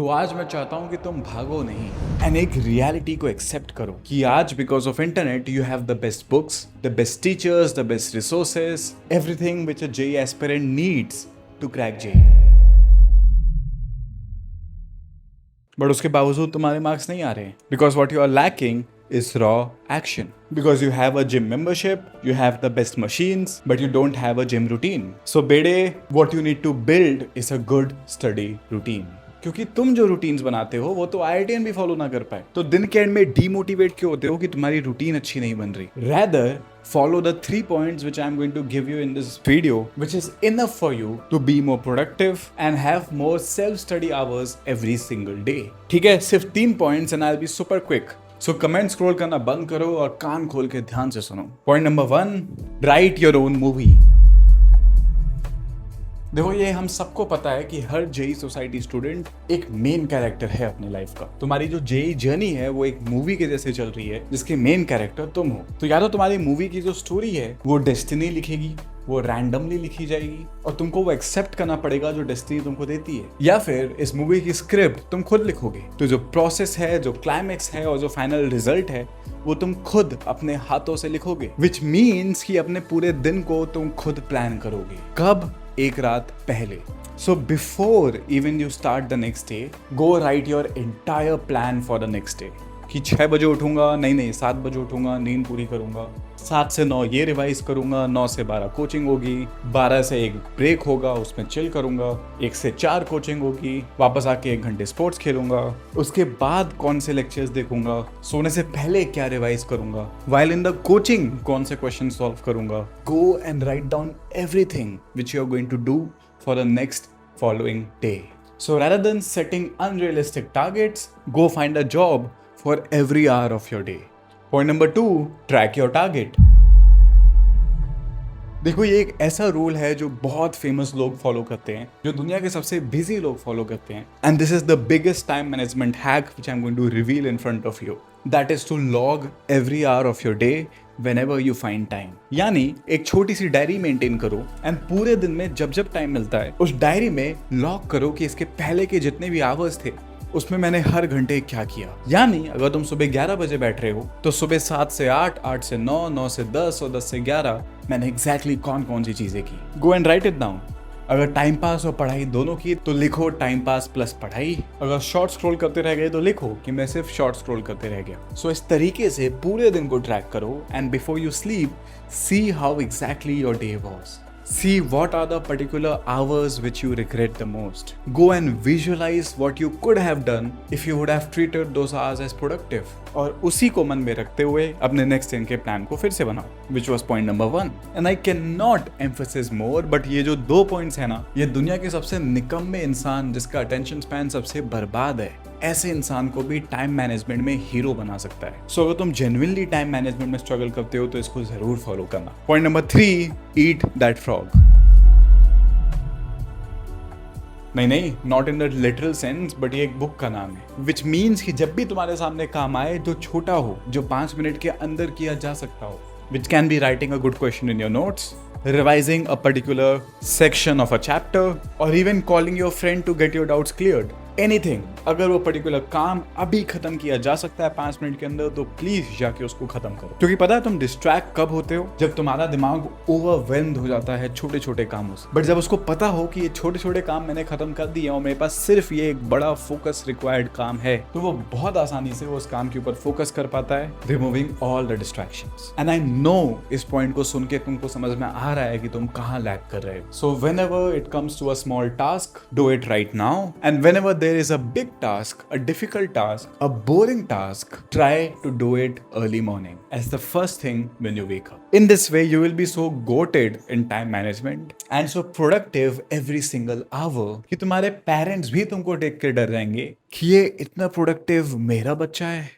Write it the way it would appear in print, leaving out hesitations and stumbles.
तो आज मैं चाहता हूं कि तुम भागो नहीं एंड एक रियलिटी को एक्सेप्ट करो कि आज because of internet you have the best books, the best teachers, the best resources, everything which a JEE aspirant needs to crack JEE. But उसके बावजूद तुम्हारे मार्क्स नहीं आ रहे हैं because what you are lacking is raw action. Because you have a gym membership, you have the best machines, but you don't have a gym routine. So bede, what you need to build is a good study routine. क्योंकि तुम जो routines बनाते हो वो तो IITian भी follow ना कर पाए, तो दिन के एंड में डीमोटिवेट क्यों होते हो कि तुम्हारी रूटीन अच्छी नहीं बन रही। Rather, follow the 3 points which I'm going to give you in this video, which is enough for you to be more productive and have more self-study hours every single day. ठीक है, सिर्फ 3 points and I'll be super quick. So comment scroll करना बंद करो और कान खोल के ध्यान से सुनो। Point number 1, right your own movie. देखो, ये हम सबको पता है कि हर जेई सोसाइटी स्टूडेंट एक मेन कैरेक्टर है अपनी लाइफ का। तुम्हारी जो जेई जर्नी है वो एक मूवी के जैसे चल रही है जिसके मेन कैरेक्टर तुम हो। तो या तो तुम्हारी मूवी की जो स्टोरी है वो डेस्टिनी लिखेगी, वो रैंडमली लिखी जाएगी और तुमको वो एक्सेप्ट करना पड़ेगा जो डेस्टिनी तुमको देती है, या फिर इस मूवी की स्क्रिप्ट तुम खुद लिखोगे। तो जो प्रोसेस है, जो क्लाइमेक्स है और जो फाइनल रिजल्ट है वो तुम खुद अपने हाथों से लिखोगे, विच मीन्स कि अपने पूरे दिन को तुम खुद प्लान करोगे। कब? एक रात पहले। So before even you start the next day, go write your entire plan for the next day. कि 6 बजे उठूंगा, नहीं 7 बजे उठूंगा, नींद पूरी करूंगा, 7 से 9 ये रिवाइज करूंगा, 9 से 12 कोचिंग होगी, 12 से 1 ब्रेक होगा, उसमें चिल करूंगा, 1 से 4 कोचिंग होगी, वापस आके 1 घंटे स्पोर्ट्स खेलूंगा, उसके बाद कौन से लेक्चर्स देखूंगा, सोने से पहले क्या रिवाइज करूंगा, वाइल इन द कोचिंग कौन से क्वेश्चन सॉल्व करूंगा। Go and write down everything which you are going to do for the next following day. So rather than setting unrealistic targets, go find a job for every hour of your day. Point number 2, track your target. देखो, ये एक ऐसा rule है जो बहुत famous लोग follow करते हैं, जो दुनिया के सबसे बिजी लोग फॉलो करते हैं, and this is the biggest time management hack which I am going to reveal in front of you. That is to log every hour of your day whenever you find time. यानी एक छोटी सी diary maintain करो and पूरे दिन में जब जब टाइम मिलता है उस डायरी में लॉग करो कि इसके पहले के जितने भी आवर्स थे उसमें मैंने हर घंटे क्या किया। यानी अगर तुम सुबह 11 बजे बैठ रहे हो तो सुबह 7 से 8, 8 से 9, 9 से 10 और 10 से 11 मैंने एग्जैक्टली कौन सी चीजें की। गो एंड राइट इट डाउन। अगर टाइम पास और पढ़ाई दोनों की तो लिखो टाइम पास प्लस पढ़ाई। अगर शॉर्ट स्क्रॉल करते रह गए तो लिखो कि मैं सिर्फ शॉर्ट स्क्रॉल करते रह गया। सो इस तरीके से पूरे दिन को ट्रैक करो and before you sleep see how exactly your day was. See what are the particular hours which you regret the most. Go and visualize what you could have done if you would have treated those hours as productive. और उसी को मन में रखते हुए अपने next दिन के प्लान को फिर से बनाओ, which was point number 1. And I cannot emphasize more, but ये जो 2 points है ना, ये दुनिया के सबसे निकम्मे इंसान जिसका attention span सबसे बर्बाद है, ऐसे इंसान को भी टाइम मैनेजमेंट में हीरो बना सकता है। सो अगर तुम जेन्युइनली टाइम मैनेजमेंट में स्ट्रगल करते हो तो इसको जरूर फॉलो करना। Point number 3, eat that frog. नहीं, not in the literal sense, but ये एक बुक का नाम है, विच मीन्स कि जब भी तुम्हारे सामने काम आए जो छोटा हो, जो 5 मिनट के अंदर किया जा सकता हो, which can be writing a good question in your notes, revising a particular section of a chapter, or even calling your friend to get your doubts cleared. Anything. अगर वो पर्टिकुलर काम अभी खत्म किया जा सकता है 5 मिनट के अंदर तो प्लीज जाके उसको खत्म करो। क्योंकि पता है तुम डिस्ट्रैक्ट कब होते हो? जब तुम्हारा दिमाग ओवरवेल्म्ड हो जाता है छोटे छोटे कामों से। बट जब उसको पता हो कि ये छोटे छोटे काम मैंने खत्म कर दिए और मेरे पास सिर्फ ये एक बड़ा फोकस रिक्वायर्ड काम है, तो वो बहुत आसानी से उस काम के ऊपर फोकस कर पाता है, removing all the distractions. And I know इस पॉइंट को सुन के तुमको समझ में आ रहा है कि तुम कहाँ लैग कर रहे हो। So whenever it comes to a small task, do it right now, and whenever there is a big task, a difficult task, a boring task, try to do it early morning as the first thing when you wake up. In this way, you will be so goated in time management and so productive every single hour कि तुम्हारे parents भी तुमको देख के डर जाएंगे कि ये इतना productive मेरा बच्चा है।